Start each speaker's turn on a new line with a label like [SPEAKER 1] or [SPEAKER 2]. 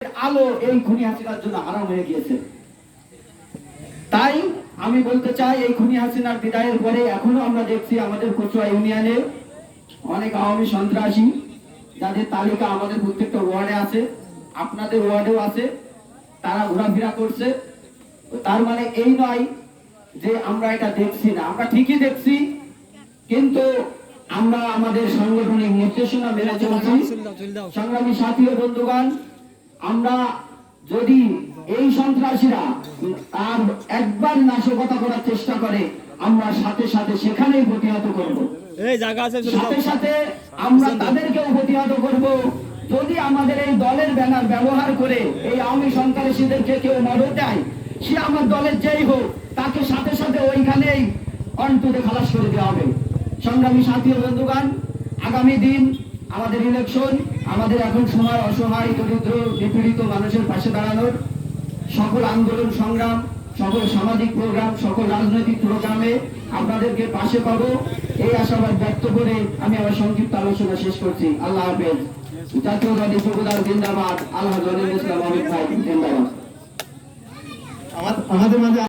[SPEAKER 1] আলো এই খুনি হাসিনার জন্য হারাম হয়ে গিয়েছে। তাই আমি বলতে চাই, এই খুনি হাসিনার বিদায়ের পরে এখনো আমরা দেখছি আমাদের কচুয়া ইউনিয়নে অনেক আওয়ামী সন্ত্রাসী, যাদের তালিকা আমাদের প্রত্যেকটা ওয়ার্ডে আছে, আপনাদের ওয়ার্ডেও আছে, তারা ঘোরাফেরা করছে। তার মানে এই নয় যে আমরা এটা দেখছি না, আমরা ঠিকই দেখছি, কিন্তু আমরা আমাদের সাংগঠনিক নির্দেশনা মেনে চলছি। সংগ্রামী সাথী ও বন্ধুগণ, আমরা যদি এই সন্ত্রাসীরা আর একবার নাশকতা করার চেষ্টা করে, আমরা সাথে সাথে সেখানেই প্রতিহত করব। সাথে সাথে আমরা তাদেরকেও প্রতিহত করব। যদি আমাদের এই দলের ব্যানার ব্যবহার করে এই আওয়ামী সন্ত্রাসীদেরকে কেউ মদত দেয়, সে আমার দলের যেই হোক, তাকে সাথে সাথে ওইখানেই অন্তরে খালাস করে দেওয়া হবে। সংগ্রামী সাথী ও বন্ধুগণ, আগামী দিন আমাদের ইলেকশন, আমাদের এখন সময় অসহায় দরিদ্র নিপীড়িত মানুষের পাশে দাঁড়ানোর। সকল আন্দোলন সংগ্রাম, সকল সামাজিক প্রোগ্রাম, সকল রাজনৈতিক প্রোগ্রামে আপনাদেরকে পাশে পাবো, এই আশাবাদ ব্যক্ত করে আমি আমার সংক্ষিপ্ত আলোচনা শেষ করছি। আল্লাহ হাফেজ। জাতীয়তাবাদী যুবদল জিন্দাবাদ। আল্লাহ ইসলাম জিন্দাবাদ। আমাদের মাঝে